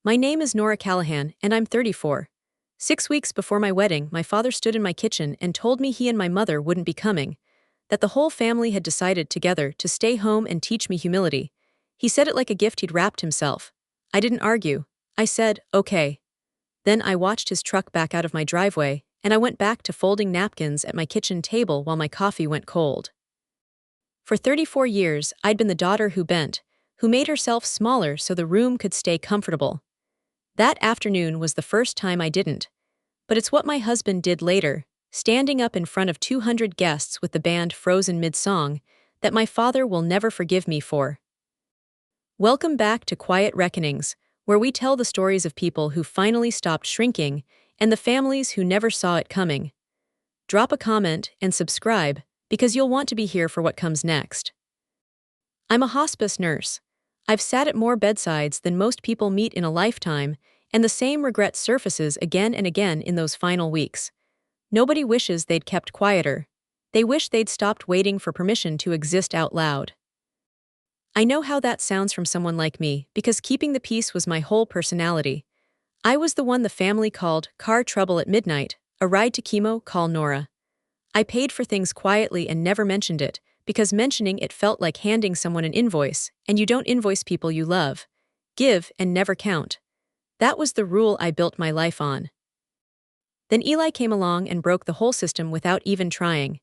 My name is Nora Callahan, and I'm 34. 6 weeks before my wedding, my father stood in my kitchen and told me he and my mother wouldn't be coming, that the whole family had decided together to stay home and teach me humility. He said it like a gift he'd wrapped himself. I didn't argue. I said, okay. Then I watched his truck back out of my driveway, and I went back to folding napkins at my kitchen table while my coffee went cold. For 34 years, I'd been the daughter who bent, who made herself smaller so the room could stay comfortable. That afternoon was the first time I didn't. But it's what my husband did later, standing up in front of 200 guests with the band frozen mid-song, that my father will never forgive me for. Welcome back to Quiet Reckonings, where we tell the stories of people who finally stopped shrinking and the families who never saw it coming. Drop a comment and subscribe, because you'll want to be here for what comes next. I'm a hospice nurse. I've sat at more bedsides than most people meet in a lifetime, and the same regret surfaces again and again in those final weeks. Nobody wishes they'd kept quieter. They wish they'd stopped waiting for permission to exist out loud. I know how that sounds from someone like me, because keeping the peace was my whole personality. I was the one the family called car trouble at midnight, a ride to chemo, call Nora. I paid for things quietly and never mentioned it, because mentioning it felt like handing someone an invoice, and you don't invoice people you love. Give and never count. That was the rule I built my life on. Then Eli came along and broke the whole system without even trying.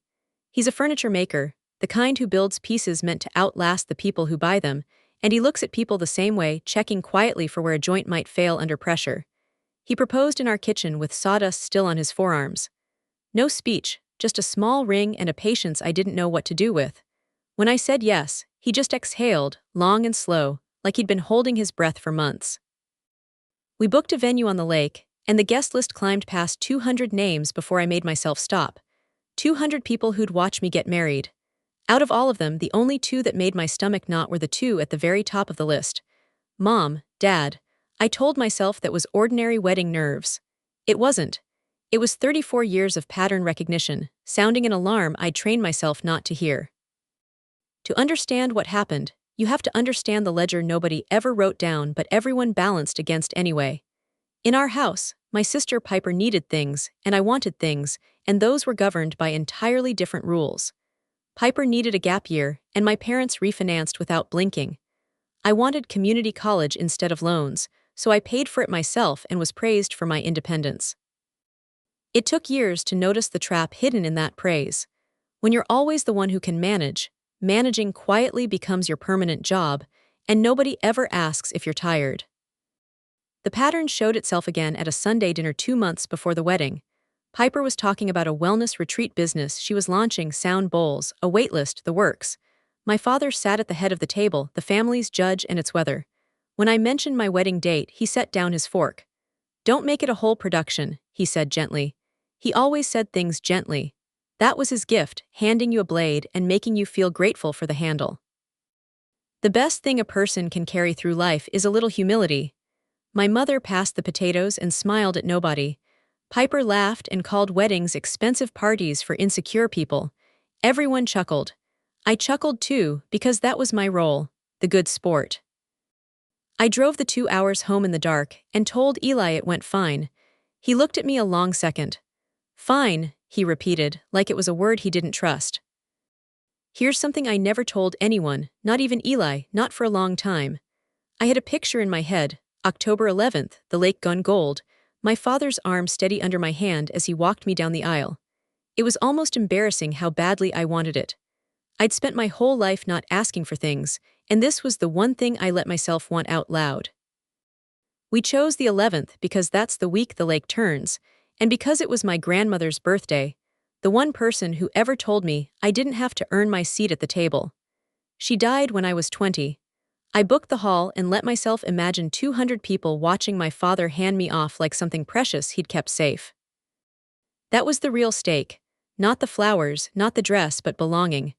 He's a furniture maker, the kind who builds pieces meant to outlast the people who buy them, and he looks at people the same way, checking quietly for where a joint might fail under pressure. He proposed in our kitchen with sawdust still on his forearms. No speech, just a small ring and a patience I didn't know what to do with. When I said yes, he just exhaled, long and slow, like he'd been holding his breath for months. We booked a venue on the lake, and the guest list climbed past 200 names before I made myself stop. 200 people who'd watch me get married. Out of all of them, the only two that made my stomach knot were the two at the very top of the list. Mom, Dad. I told myself that was ordinary wedding nerves. It wasn't. It was 34 years of pattern recognition, sounding an alarm I'd trained myself not to hear. To understand what happened, you have to understand the ledger nobody ever wrote down but everyone balanced against anyway. In our house, my sister Piper needed things, and I wanted things, and those were governed by entirely different rules. Piper needed a gap year, and my parents refinanced without blinking. I wanted community college instead of loans, so I paid for it myself and was praised for my independence. It took years to notice the trap hidden in that praise. When you're always the one who can manage, managing quietly becomes your permanent job, and nobody ever asks if you're tired. The pattern showed itself again at a Sunday dinner 2 months before the wedding. Piper was talking about a wellness retreat business she was launching, sound bowls, a waitlist, the works. My father sat at the head of the table, the family's judge and its weather. When I mentioned my wedding date, he set down his fork. Don't make it a whole production, he said gently. He always said things gently. That was his gift, handing you a blade and making you feel grateful for the handle. The best thing a person can carry through life is a little humility. My mother passed the potatoes and smiled at nobody. Piper laughed and called weddings expensive parties for insecure people. Everyone chuckled. I chuckled too, because that was my role, the good sport. I drove the 2 hours home in the dark and told Eli it went fine. He looked at me a long second. Fine, he repeated, like it was a word he didn't trust. Here's something I never told anyone, not even Eli, not for a long time. I had a picture in my head, October 11th, the lake gone gold, my father's arm steady under my hand as he walked me down the aisle. It was almost embarrassing how badly I wanted it. I'd spent my whole life not asking for things, and this was the one thing I let myself want out loud. We chose the 11th because that's the week the lake turns, and because it was my grandmother's birthday, the one person who ever told me I didn't have to earn my seat at the table. She died when I was 20. I booked the hall and let myself imagine 200 people watching my father hand me off like something precious he'd kept safe. That was the real stake. Not the flowers, not the dress, but belonging.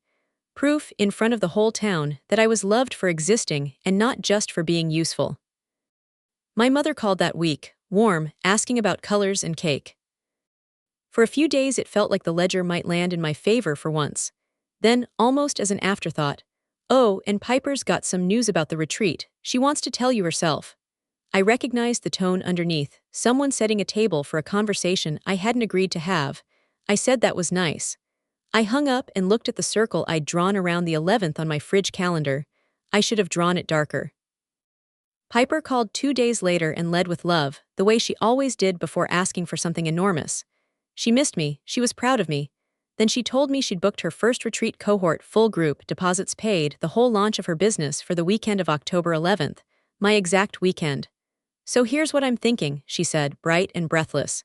Proof, in front of the whole town, that I was loved for existing and not just for being useful. My mother called that week, warm, asking about colors and cake. For a few days it felt like the ledger might land in my favor for once. Then, almost as an afterthought, oh, and Piper's got some news about the retreat, she wants to tell you herself. I recognized the tone underneath, someone setting a table for a conversation I hadn't agreed to have. I said that was nice. I hung up and looked at the circle I'd drawn around the 11th on my fridge calendar. I should have drawn it darker. Piper called 2 days later and led with love, the way she always did before asking for something enormous. She missed me, she was proud of me. Then she told me she'd booked her first retreat cohort full group, deposits paid, the whole launch of her business for the weekend of October 11th, my exact weekend. So here's what I'm thinking, she said, bright and breathless.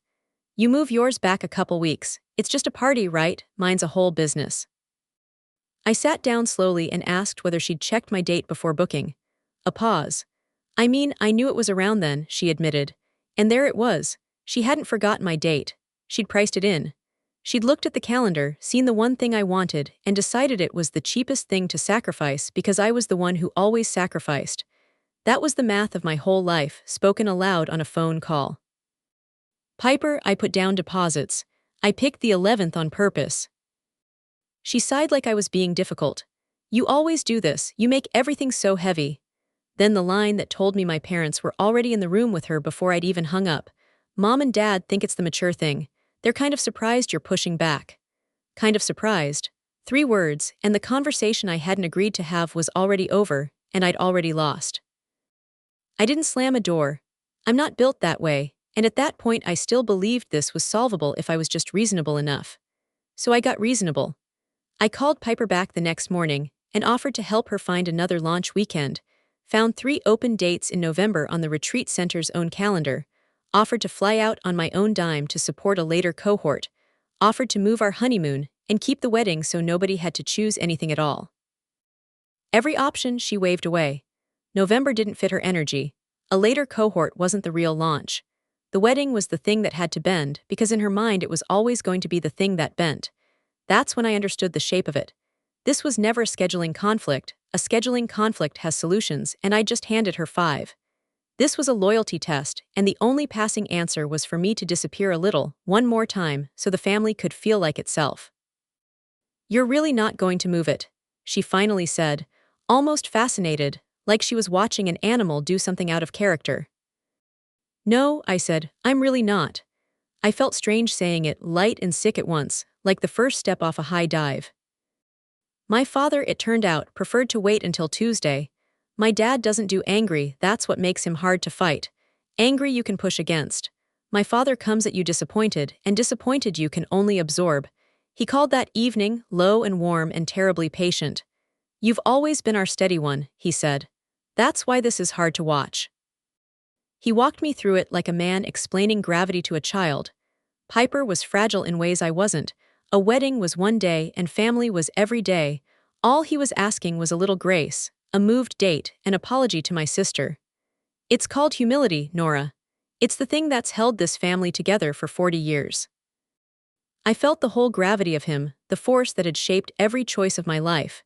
You move yours back a couple weeks. It's just a party, right? Mine's a whole business. I sat down slowly and asked whether she'd checked my date before booking. A pause. I mean, I knew it was around then, she admitted. And there it was. She hadn't forgotten my date. She'd priced it in. She'd looked at the calendar, seen the one thing I wanted, and decided it was the cheapest thing to sacrifice because I was the one who always sacrificed. That was the math of my whole life, spoken aloud on a phone call. Piper, I put down deposits. I picked the 11th on purpose. She sighed like I was being difficult. You always do this, you make everything so heavy. Then the line that told me my parents were already in the room with her before I'd even hung up. Mom and Dad think it's the mature thing. They're kind of surprised you're pushing back. Kind of surprised. 3 words, and the conversation I hadn't agreed to have was already over, and I'd already lost. I didn't slam a door. I'm not built that way, and at that point I still believed this was solvable if I was just reasonable enough. So I got reasonable. I called Piper back the next morning and offered to help her find another launch weekend, found 3 open dates in November on the retreat center's own calendar, offered to fly out on my own dime to support a later cohort, offered to move our honeymoon and keep the wedding so nobody had to choose anything at all. Every option she waved away. November didn't fit her energy. A later cohort wasn't the real launch. The wedding was the thing that had to bend because in her mind it was always going to be the thing that bent. That's when I understood the shape of it. This was never a scheduling conflict. A scheduling conflict has solutions, and I just handed her 5. This was a loyalty test, and the only passing answer was for me to disappear a little, one more time, so the family could feel like itself. You're really not going to move it, she finally said, almost fascinated, like she was watching an animal do something out of character. No, I said, I'm really not. I felt strange saying it, light and sick at once, like the first step off a high dive. My father, it turned out, preferred to wait until Tuesday. My dad doesn't do angry, that's what makes him hard to fight. Angry you can push against. My father comes at you disappointed, and disappointed you can only absorb. He called that evening low and warm and terribly patient. You've always been our steady one, he said. That's why this is hard to watch. He walked me through it like a man explaining gravity to a child. Piper was fragile in ways I wasn't. A wedding was one day and family was every day. All he was asking was a little grace, a moved date, an apology to my sister. It's called humility, Nora. It's the thing that's held this family together for 40 years. I felt the whole gravity of him, the force that had shaped every choice of my life.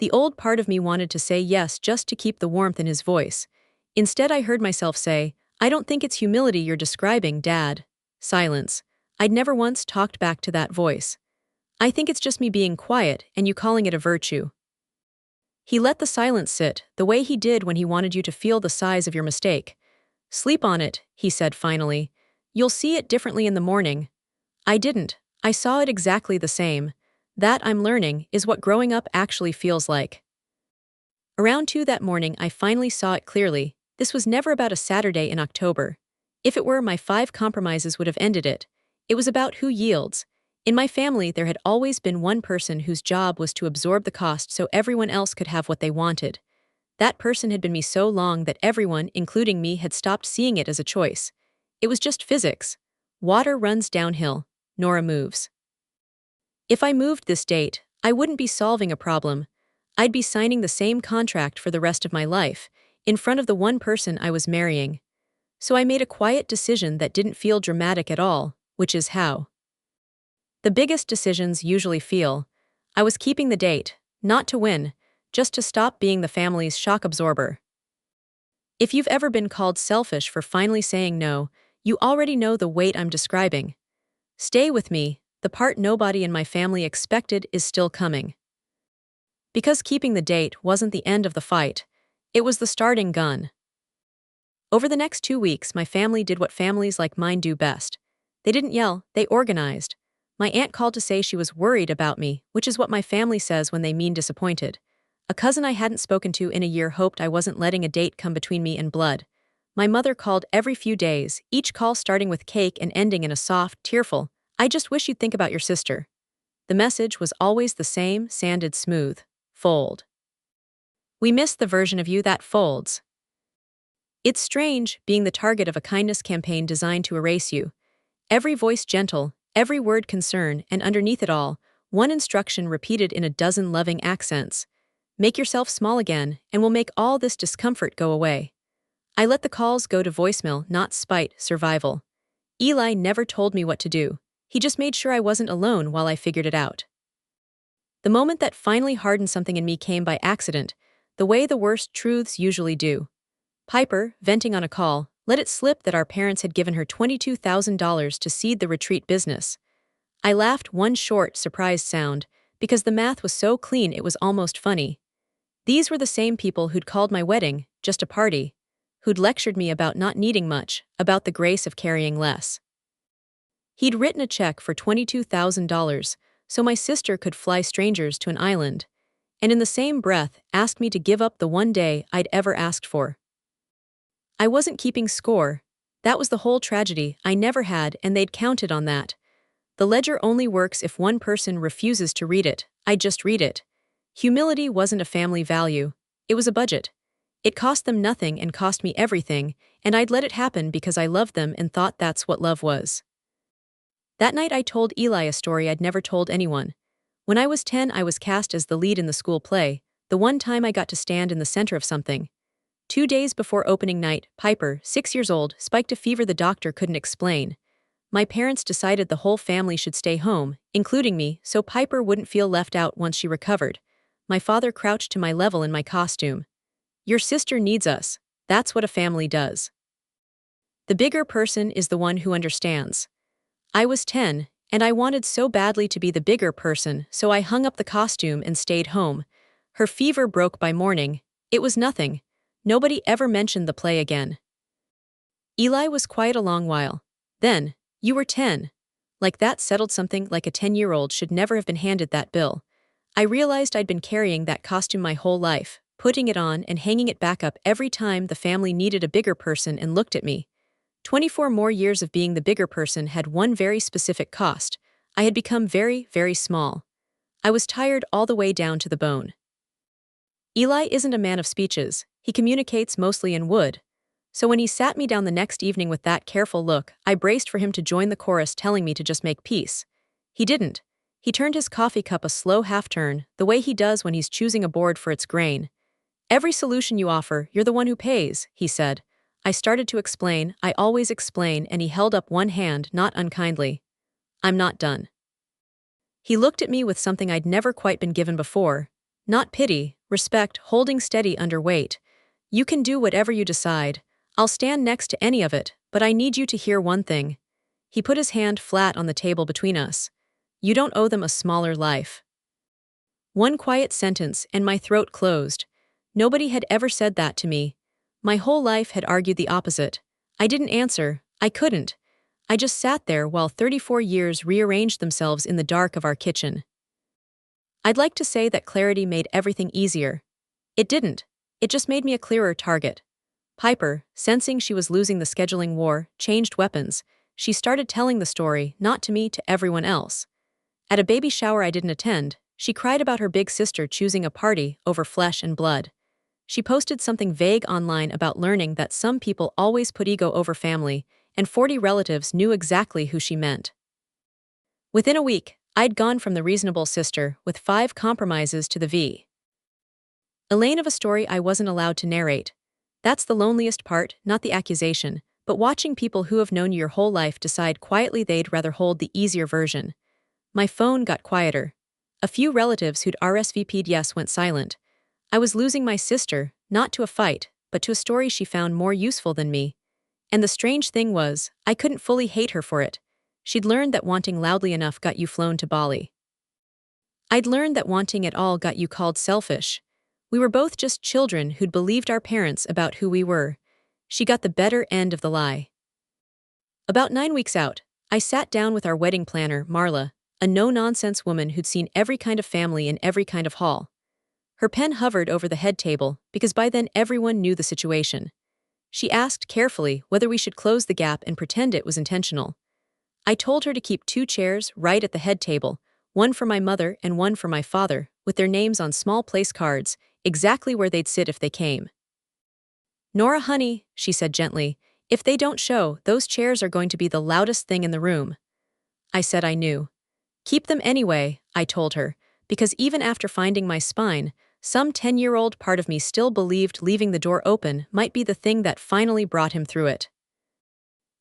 The old part of me wanted to say yes just to keep the warmth in his voice. Instead I heard myself say, I don't think it's humility you're describing, Dad. Silence. I'd never once talked back to that voice. I think it's just me being quiet and you calling it a virtue. He let the silence sit, the way he did when he wanted you to feel the size of your mistake. Sleep on it, he said finally. You'll see it differently in the morning. I didn't. I saw it exactly the same. That, I'm learning, is what growing up actually feels like. Around 2 that morning I finally saw it clearly. This was never about a Saturday in October. If it were, my 5 compromises would have ended it. It was about who yields. In my family there had always been one person whose job was to absorb the cost so everyone else could have what they wanted. That person had been me so long that everyone, including me, had stopped seeing it as a choice. It was just physics. Water runs downhill. Nora moves. If I moved this date, I wouldn't be solving a problem. I'd be signing the same contract for the rest of my life, in front of the one person I was marrying. So I made a quiet decision that didn't feel dramatic at all, which is how the biggest decisions usually feel. I was keeping the date, not to win, just to stop being the family's shock absorber. If you've ever been called selfish for finally saying no, you already know the weight I'm describing. Stay with me, the part nobody in my family expected is still coming. Because keeping the date wasn't the end of the fight, it was the starting gun. Over the next 2 weeks, my family did what families like mine do best. They didn't yell, they organized. My aunt called to say she was worried about me, which is what my family says when they mean disappointed. A cousin I hadn't spoken to in a year hoped I wasn't letting a date come between me and blood. My mother called every few days, each call starting with cake and ending in a soft, tearful, "I just wish you'd think about your sister." The message was always the same, sanded smooth. Fold. We miss the version of you that folds. It's strange, being the target of a kindness campaign designed to erase you. Every voice gentle, every word concern, and underneath it all, one instruction repeated in a dozen loving accents. Make yourself small again, and we'll make all this discomfort go away. I let the calls go to voicemail, not spite, survival. Eli never told me what to do. He just made sure I wasn't alone while I figured it out. The moment that finally hardened something in me came by accident, the way the worst truths usually do. Piper, venting on a call, let it slip that our parents had given her $22,000 to seed the retreat business. I laughed one short, surprised sound, because the math was so clean it was almost funny. These were the same people who'd called my wedding just a party, who'd lectured me about not needing much, about the grace of carrying less. He'd written a check for $22,000 so my sister could fly strangers to an island, and in the same breath asked me to give up the one day I'd ever asked for. I wasn't keeping score. That was the whole tragedy. I never had, and they'd counted on that. The ledger only works if one person refuses to read it. I'd just read it. Humility wasn't a family value. It was a budget. It cost them nothing and cost me everything, and I'd let it happen because I loved them and thought that's what love was. That night I told Eli a story I'd never told anyone. When I was 10, I was cast as the lead in the school play, the one time I got to stand in the center of something. 2 days before opening night, Piper, 6 years old, spiked a fever the doctor couldn't explain. My parents decided the whole family should stay home, including me, so Piper wouldn't feel left out once she recovered. My father crouched to my level in my costume. "Your sister needs us. That's what a family does. The bigger person is the one who understands." I was 10, and I wanted so badly to be the bigger person, so I hung up the costume and stayed home. Her fever broke by morning. It was nothing. Nobody ever mentioned the play again. Eli was quiet a long while. Then, "You were 10. Like that settled something. Like a 10-year-old should never have been handed that bill. I realized I'd been carrying that costume my whole life, putting it on and hanging it back up every time the family needed a bigger person and looked at me. 24 more years of being the bigger person had one very specific cost. I had become very, very small. I was tired all the way down to the bone. Eli isn't a man of speeches. He communicates mostly in wood. So when he sat me down the next evening with that careful look, I braced for him to join the chorus telling me to just make peace. He didn't. He turned his coffee cup a slow half-turn, the way he does when he's choosing a board for its grain. "Every solution you offer, you're the one who pays," he said. I started to explain, I always explain, and he held up one hand, not unkindly. "I'm not done." He looked at me with something I'd never quite been given before. Not pity, respect, holding steady under weight. "You can do whatever you decide. I'll stand next to any of it, but I need you to hear one thing." He put his hand flat on the table between us. "You don't owe them a smaller life." One quiet sentence, and my throat closed. Nobody had ever said that to me. My whole life had argued the opposite. I didn't answer. I couldn't. I just sat there while 34 years rearranged themselves in the dark of our kitchen. I'd like to say that clarity made everything easier. It didn't. It just made me a clearer target. Piper, sensing she was losing the scheduling war, changed weapons. She started telling the story, not to me, to everyone else. At a baby shower I didn't attend, she cried about her big sister choosing a party over flesh and blood. She posted something vague online about learning that some people always put ego over family, and 40 relatives knew exactly who she meant. Within a week, I'd gone from the reasonable sister with 5 compromises to the V. Elaine of a story I wasn't allowed to narrate. That's the loneliest part, not the accusation, but watching people who have known you your whole life decide quietly they'd rather hold the easier version. My phone got quieter. A few relatives who'd RSVP'd yes went silent. I was losing my sister, not to a fight, but to a story she found more useful than me. And the strange thing was, I couldn't fully hate her for it. She'd learned that wanting loudly enough got you flown to Bali. I'd learned that wanting it all got you called selfish. We were both just children who'd believed our parents about who we were. She got the better end of the lie. About 9 weeks out, I sat down with our wedding planner, Marla, a no-nonsense woman who'd seen every kind of family in every kind of hall. Her pen hovered over the head table because by then everyone knew the situation. She asked carefully whether we should close the gap and pretend it was intentional. I told her to keep 2 chairs right at the head table, one for my mother and one for my father, with their names on small place cards, exactly where they'd sit if they came. Nora, honey, she said gently, if they don't show, those chairs are going to be the loudest thing in the room. I said I knew. Keep them anyway, I told her, because even after finding my spine, some 10-year-old part of me still believed leaving the door open might be the thing that finally brought him through it.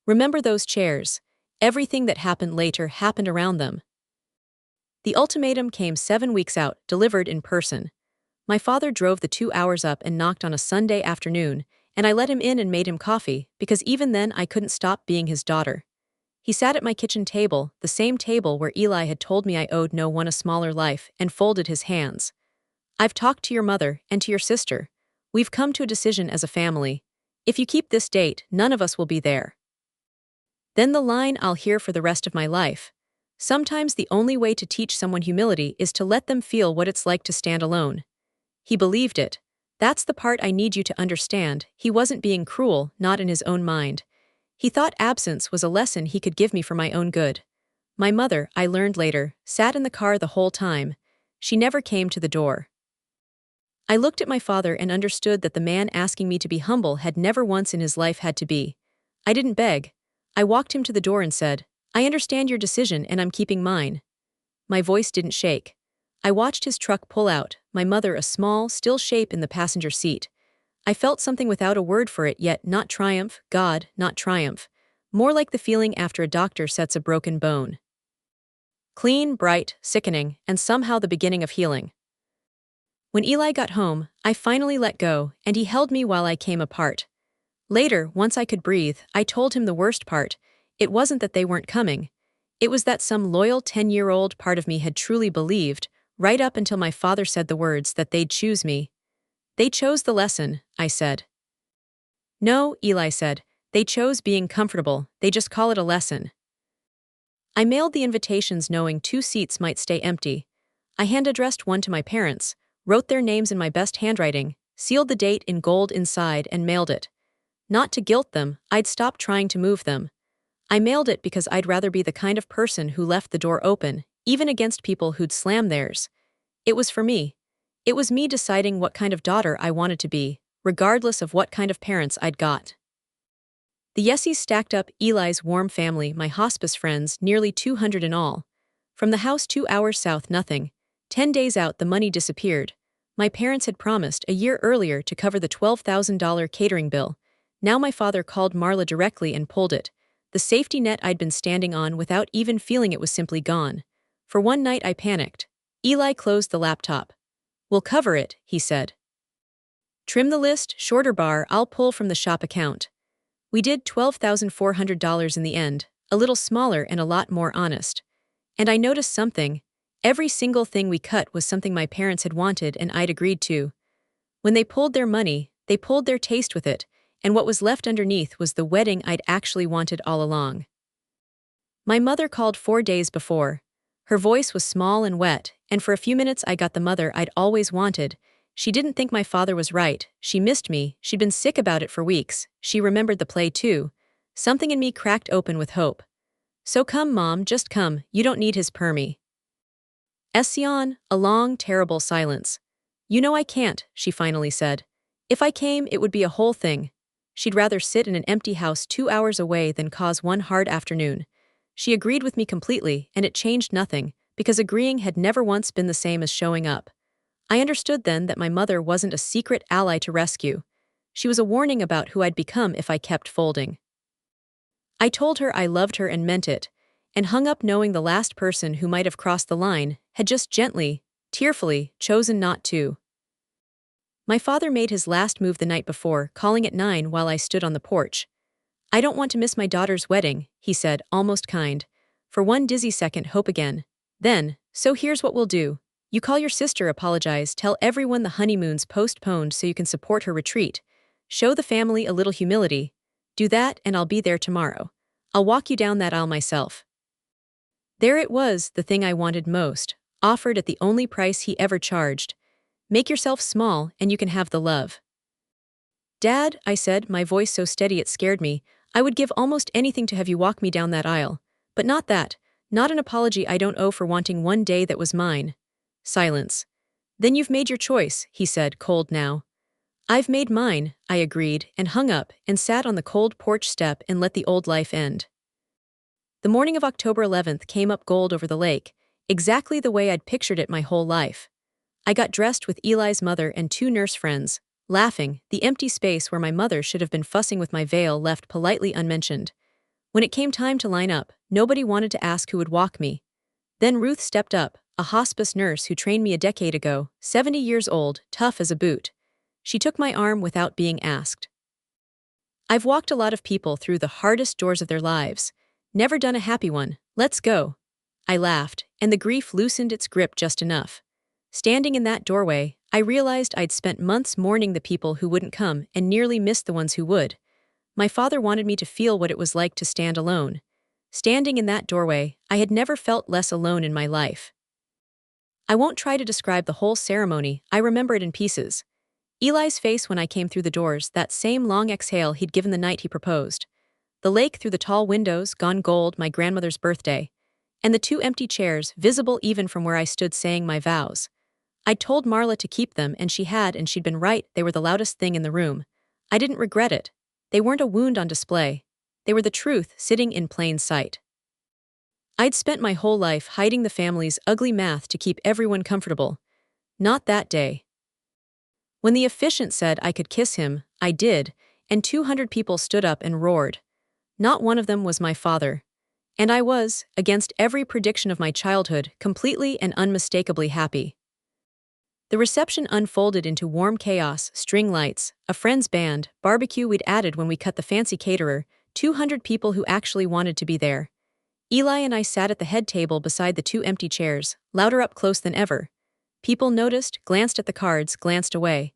Remember those chairs. Everything that happened later happened around them. The ultimatum came 7 weeks out, delivered in person. My father drove the 2 hours up and knocked on a Sunday afternoon, and I let him in and made him coffee, because even then I couldn't stop being his daughter. He sat at my kitchen table, the same table where Eli had told me I owed no one a smaller life, and folded his hands. I've talked to your mother and to your sister. We've come to a decision as a family. If you keep this date, none of us will be there. Then the line I'll hear for the rest of my life. Sometimes the only way to teach someone humility is to let them feel what it's like to stand alone. He believed it. That's the part I need you to understand. He wasn't being cruel, not in his own mind. He thought absence was a lesson he could give me for my own good. My mother, I learned later, sat in the car the whole time. She never came to the door. I looked at my father and understood that the man asking me to be humble had never once in his life had to be. I didn't beg. I walked him to the door and said, I understand your decision and I'm keeping mine. My voice didn't shake. I watched his truck pull out, my mother a small, still shape in the passenger seat. I felt something without a word for it yet, not triumph, God, not triumph. More like the feeling after a doctor sets a broken bone. Clean, bright, sickening, and somehow the beginning of healing. When Eli got home, I finally let go, and he held me while I came apart. Later, once I could breathe, I told him the worst part. It wasn't that they weren't coming. It was that some loyal 10-year-old part of me had truly believed, right up until my father said the words that they'd choose me. They chose the lesson, I said. No, Eli said, they chose being comfortable, they just call it a lesson. I mailed the invitations knowing 2 seats might stay empty. I hand-addressed one to my parents, wrote their names in my best handwriting, sealed the date in gold inside and mailed it. Not to guilt them, I'd stopped trying to move them. I mailed it because I'd rather be the kind of person who left the door open, even against people who'd slam theirs. It was for me. It was me deciding what kind of daughter I wanted to be, regardless of what kind of parents I'd got. The Yesies stacked up Eli's warm family, my hospice friends, nearly 200 in all. From the house 2 hours south, nothing. 10 days out, the money disappeared. My parents had promised a year earlier to cover the $12,000 catering bill. Now my father called Marla directly and pulled it. The safety net I'd been standing on without even feeling it was simply gone. For one night I panicked. Eli closed the laptop. We'll cover it, he said. Trim the list, shorter bar, I'll pull from the shop account. We did $12,400 in the end, a little smaller and a lot more honest. And I noticed something. Every single thing we cut was something my parents had wanted and I'd agreed to. When they pulled their money, they pulled their taste with it, and what was left underneath was the wedding I'd actually wanted all along. My mother called 4 days before. Her voice was small and wet, and for a few minutes I got the mother I'd always wanted. She didn't think my father was right, she missed me, she'd been sick about it for weeks, she remembered the play too. Something in me cracked open with hope. So come, Mom, just come, you don't need his permie. Ession, a long, terrible silence. You know I can't, she finally said. If I came, it would be a whole thing. She'd rather sit in an empty house 2 hours away than cause one hard afternoon. She agreed with me completely, and it changed nothing, because agreeing had never once been the same as showing up. I understood then that my mother wasn't a secret ally to rescue. She was a warning about who I'd become if I kept folding. I told her I loved her and meant it, and hung up knowing the last person who might have crossed the line had just gently, tearfully, chosen not to. My father made his last move the night before, calling at 9 while I stood on the porch. I don't want to miss my daughter's wedding, he said, almost kind. For one dizzy second, hope again. Then, so here's what we'll do. You call your sister, apologize, tell everyone the honeymoon's postponed so you can support her retreat. Show the family a little humility. Do that and I'll be there tomorrow. I'll walk you down that aisle myself. There it was, the thing I wanted most, offered at the only price he ever charged. Make yourself small and you can have the love. Dad, I said, my voice so steady it scared me, I would give almost anything to have you walk me down that aisle. But not that. Not an apology I don't owe for wanting one day that was mine. Silence. Then you've made your choice, he said, cold now. I've made mine, I agreed, and hung up and sat on the cold porch step and let the old life end. The morning of October 11th came up gold over the lake, exactly the way I'd pictured it my whole life. I got dressed with Eli's mother and 2 nurse friends, laughing, the empty space where my mother should have been fussing with my veil left politely unmentioned. When it came time to line up, nobody wanted to ask who would walk me. Then Ruth stepped up, a hospice nurse who trained me a decade ago, 70 years old, tough as a boot. She took my arm without being asked. I've walked a lot of people through the hardest doors of their lives. Never done a happy one. Let's go. I laughed, and the grief loosened its grip just enough. Standing in that doorway, I realized I'd spent months mourning the people who wouldn't come and nearly missed the ones who would. My father wanted me to feel what it was like to stand alone. Standing in that doorway, I had never felt less alone in my life. I won't try to describe the whole ceremony, I remember it in pieces. Eli's face when I came through the doors, that same long exhale he'd given the night he proposed. The lake through the tall windows, gone gold, my grandmother's birthday. And the 2 empty chairs, visible even from where I stood saying my vows. I'd told Marla to keep them and she had, and she'd been right, they were the loudest thing in the room. I didn't regret it. They weren't a wound on display. They were the truth sitting in plain sight. I'd spent my whole life hiding the family's ugly math to keep everyone comfortable. Not that day. When the officiant said I could kiss him, I did, and 200 people stood up and roared. Not one of them was my father. And I was, against every prediction of my childhood, completely and unmistakably happy. The reception unfolded into warm chaos, string lights, a friend's band, barbecue we'd added when we cut the fancy caterer, 200 people who actually wanted to be there. Eli and I sat at the head table beside the 2 empty chairs, louder up close than ever. People noticed, glanced at the cards, glanced away.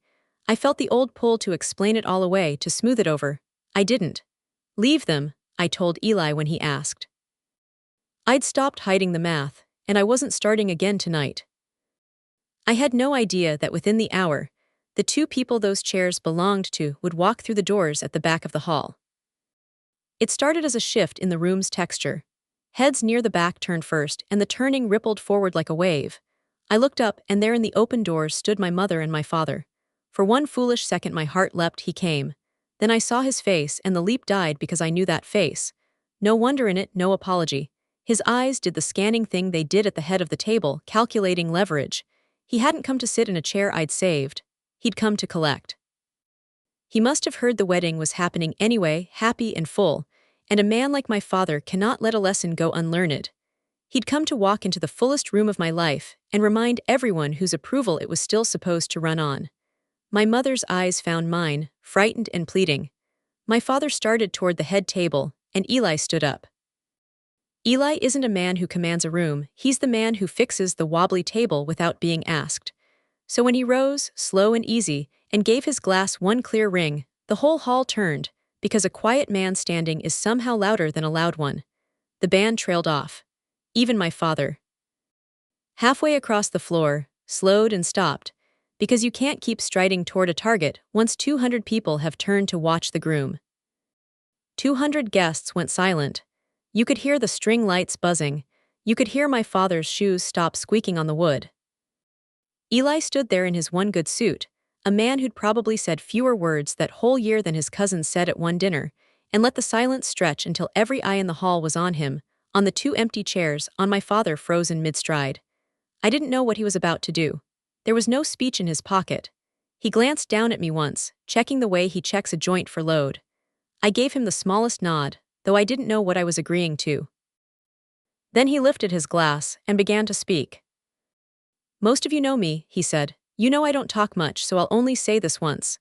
I felt the old pull to explain it all away, to smooth it over. I didn't. Leave them, I told Eli when he asked. I'd stopped hiding the math, and I wasn't starting again tonight. I had no idea that within the hour, the 2 people those chairs belonged to would walk through the doors at the back of the hall. It started as a shift in the room's texture. Heads near the back turned first, and the turning rippled forward like a wave. I looked up, and there in the open doors stood my mother and my father. For one foolish second my heart leapt, he came. Then I saw his face, and the leap died because I knew that face. No wonder in it, no apology. His eyes did the scanning thing they did at the head of the table, calculating leverage. He hadn't come to sit in a chair I'd saved. He'd come to collect. He must have heard the wedding was happening anyway, happy and full, and a man like my father cannot let a lesson go unlearned. He'd come to walk into the fullest room of my life and remind everyone whose approval it was still supposed to run on. My mother's eyes found mine, frightened and pleading. My father started toward the head table, and Eli stood up. Eli isn't a man who commands a room, he's the man who fixes the wobbly table without being asked. So when he rose, slow and easy, and gave his glass one clear ring, the whole hall turned, because a quiet man standing is somehow louder than a loud one. The band trailed off. Even my father. Halfway across the floor, slowed and stopped, because you can't keep striding toward a target once 200 people have turned to watch the groom. 200 guests went silent. You could hear the string lights buzzing. You could hear my father's shoes stop squeaking on the wood. Eli stood there in his one good suit, a man who'd probably said fewer words that whole year than his cousins said at one dinner, and let the silence stretch until every eye in the hall was on him, on the 2 empty chairs, on my father frozen mid-stride. I didn't know what he was about to do. There was no speech in his pocket. He glanced down at me once, checking the way he checks a joint for load. I gave him the smallest nod, though I didn't know what I was agreeing to. Then he lifted his glass and began to speak. Most of you know me, he said. You know I don't talk much, so I'll only say this once.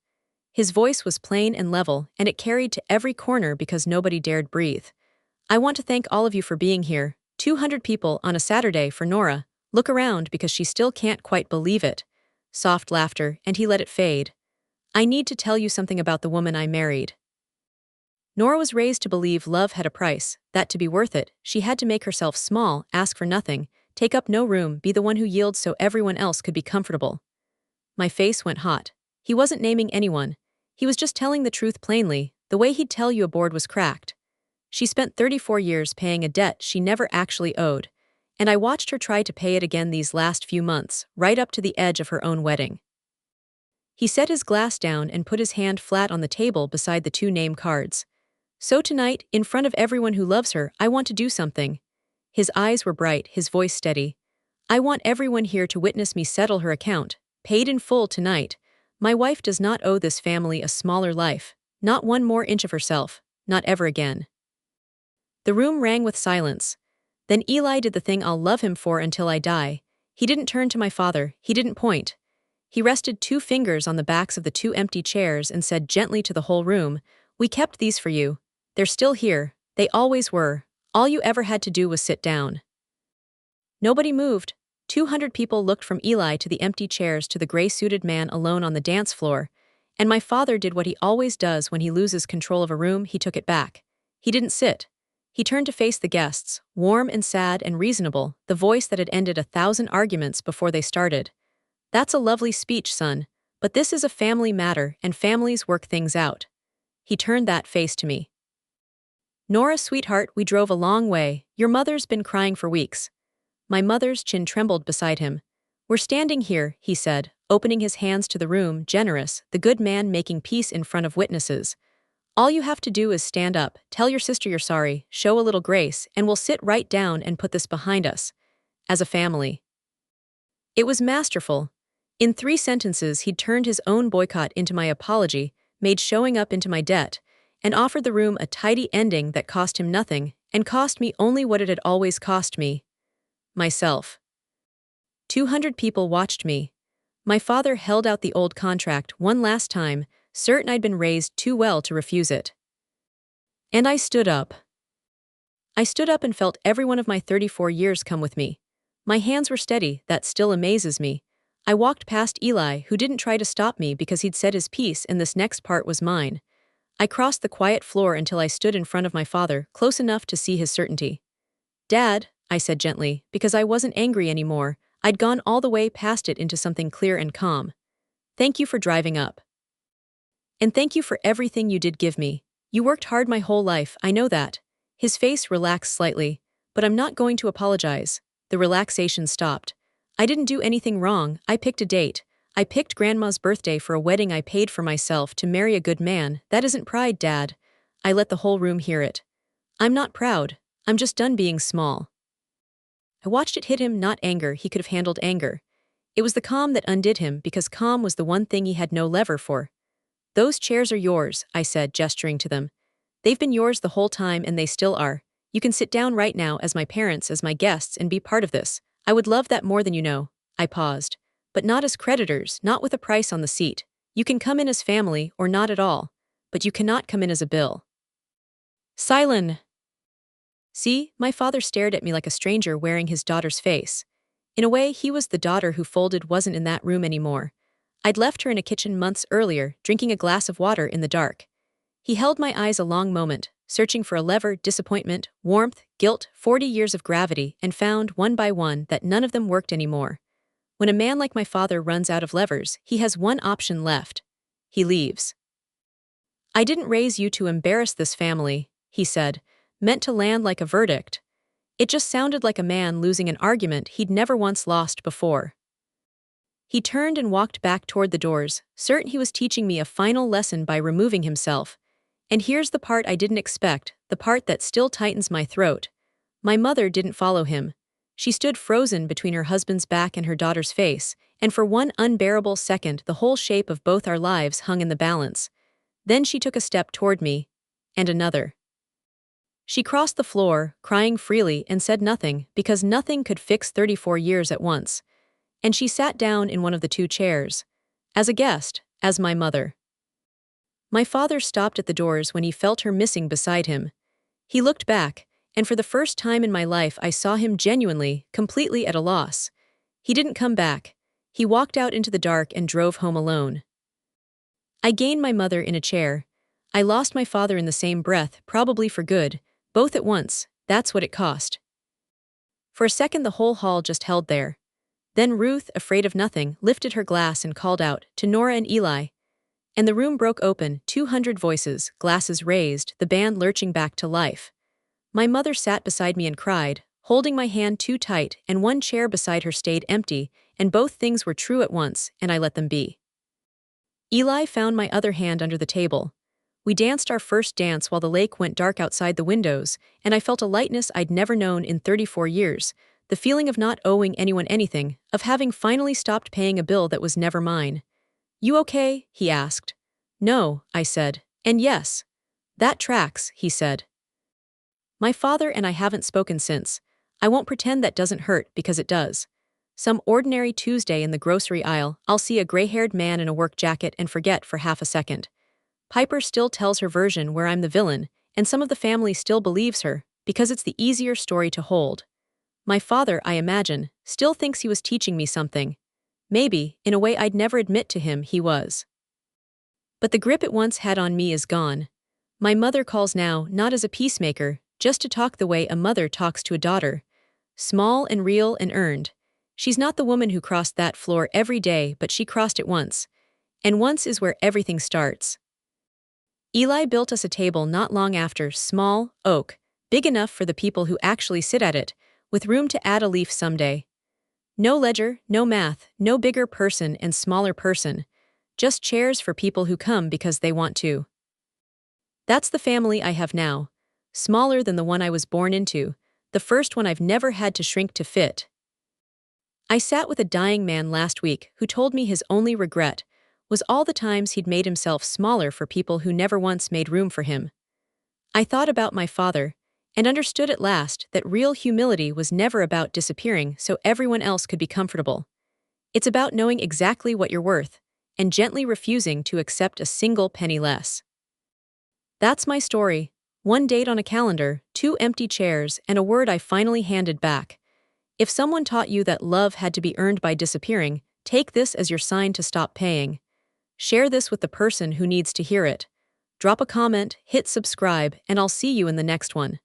His voice was plain and level, and it carried to every corner because nobody dared breathe. I want to thank all of you for being here, 200 people on a Saturday for Nora. Look around because she still can't quite believe it. Soft laughter, and he let it fade. I need to tell you something about the woman I married. Nora was raised to believe love had a price, that to be worth it, she had to make herself small, ask for nothing, take up no room, be the one who yields so everyone else could be comfortable. My face went hot. He wasn't naming anyone. He was just telling the truth plainly, the way he'd tell you a board was cracked. She spent 34 years paying a debt she never actually owed, and I watched her try to pay it again these last few months, right up to the edge of her own wedding. He set his glass down and put his hand flat on the table beside the two name cards. So tonight, in front of everyone who loves her, I want to do something. His eyes were bright, his voice steady. I want everyone here to witness me settle her account, paid in full tonight. My wife does not owe this family a smaller life, not one more inch of herself, not ever again. The room rang with silence. Then Eli did the thing I'll love him for until I die. He didn't turn to my father, he didn't point. He rested 2 fingers on the backs of the 2 empty chairs and said gently to the whole room, "We kept these for you. They're still here, they always were. All you ever had to do was sit down." Nobody moved. 200 people looked from Eli to the empty chairs to the gray-suited man alone on the dance floor, and my father did what he always does when he loses control of a room, he took it back. He didn't sit. He turned to face the guests, warm and sad and reasonable, the voice that had ended 1,000 arguments before they started. "That's a lovely speech, son, but this is a family matter and families work things out." He turned that face to me. "Nora, sweetheart, we drove a long way. Your mother's been crying for weeks." My mother's chin trembled beside him. "We're standing here," he said, opening his hands to the room, generous, the good man making peace in front of witnesses. "All you have to do is stand up, tell your sister you're sorry, show a little grace, and we'll sit right down and put this behind us. As a family." It was masterful. In 3 sentences he'd turned his own boycott into my apology, made showing up into my debt, and offered the room a tidy ending that cost him nothing, and cost me only what it had always cost me. Myself. 200 people watched me. My father held out the old contract one last time, certain I'd been raised too well to refuse it. And I stood up. I stood up and felt every one of my 34 years come with me. My hands were steady, that still amazes me. I walked past Eli, who didn't try to stop me because he'd said his piece and this next part was mine. I crossed the quiet floor until I stood in front of my father, close enough to see his certainty. "Dad," I said gently, because I wasn't angry anymore. I'd gone all the way past it into something clear and calm. "Thank you for driving up. And thank you for everything you did give me. You worked hard my whole life, I know that." His face relaxed slightly. "But I'm not going to apologize." The relaxation stopped. "I didn't do anything wrong, I picked a date. I picked Grandma's birthday for a wedding I paid for myself to marry a good man. That isn't pride, Dad." I let the whole room hear it. "I'm not proud. I'm just done being small." I watched it hit him, not anger, he could have handled anger. It was the calm that undid him because calm was the one thing he had no lever for. "Those chairs are yours," I said, gesturing to them. "They've been yours the whole time and they still are. You can sit down right now as my parents, as my guests, and be part of this. I would love that more than you know." I paused. "But not as creditors, not with a price on the seat. You can come in as family or not at all. But you cannot come in as a bill." "Silence." "See," my father stared at me like a stranger wearing his daughter's face. In a way, he was the daughter who folded wasn't in that room anymore. I'd left her in a kitchen months earlier, drinking a glass of water in the dark. He held my eyes a long moment, searching for a lever, disappointment, warmth, guilt, 40 years of gravity, and found, one by one, that none of them worked anymore. When a man like my father runs out of levers, he has one option left. He leaves. "I didn't raise you to embarrass this family," he said, meant to land like a verdict. It just sounded like a man losing an argument he'd never once lost before. He turned and walked back toward the doors, certain he was teaching me a final lesson by removing himself. And here's the part I didn't expect, the part that still tightens my throat. My mother didn't follow him. She stood frozen between her husband's back and her daughter's face, and for one unbearable second the whole shape of both our lives hung in the balance. Then she took a step toward me. And another. She crossed the floor, crying freely, and said nothing, because nothing could fix 34 years at once. And she sat down in one of the 2 chairs. As a guest, as my mother. My father stopped at the doors when he felt her missing beside him. He looked back, and for the first time in my life I saw him genuinely, completely at a loss. He didn't come back. He walked out into the dark and drove home alone. I gained my mother in a chair. I lost my father in the same breath, probably for good, both at once. That's what it cost. For a second, the whole hall just held there. Then Ruth, afraid of nothing, lifted her glass and called out, "To Nora and Eli." And the room broke open, 200 voices, glasses raised, the band lurching back to life. My mother sat beside me and cried, holding my hand too tight, and one chair beside her stayed empty, and both things were true at once, and I let them be. Eli found my other hand under the table. We danced our first dance while the lake went dark outside the windows, and I felt a lightness I'd never known in 34 years, the feeling of not owing anyone anything, of having finally stopped paying a bill that was never mine. "You okay?" he asked. "No," I said. "And yes." "That tracks," he said. My father and I haven't spoken since. I won't pretend that doesn't hurt, because it does. Some ordinary Tuesday in the grocery aisle, I'll see a gray-haired man in a work jacket and forget for half a second. Piper still tells her version where I'm the villain, and some of the family still believes her, because it's the easier story to hold. My father, I imagine, still thinks he was teaching me something. Maybe, in a way I'd never admit to him he was. But the grip it once had on me is gone. My mother calls now, not as a peacemaker, just to talk the way a mother talks to a daughter. Small and real and earned. She's not the woman who crossed that floor every day, but she crossed it once. And once is where everything starts. Eli built us a table not long after, small, oak, big enough for the people who actually sit at it, with room to add a leaf someday. No ledger, no math, no bigger person and smaller person. Just chairs for people who come because they want to. That's the family I have now. Smaller than the one I was born into, the first one I've never had to shrink to fit. I sat with a dying man last week who told me his only regret was all the times he'd made himself smaller for people who never once made room for him. I thought about my father, and understood at last that real humility was never about disappearing so everyone else could be comfortable. It's about knowing exactly what you're worth, and gently refusing to accept a single penny less. That's my story. One date on a calendar, 2 empty chairs, and a word I finally handed back. If someone taught you that love had to be earned by disappearing, take this as your sign to stop paying. Share this with the person who needs to hear it. Drop a comment, hit subscribe, and I'll see you in the next one.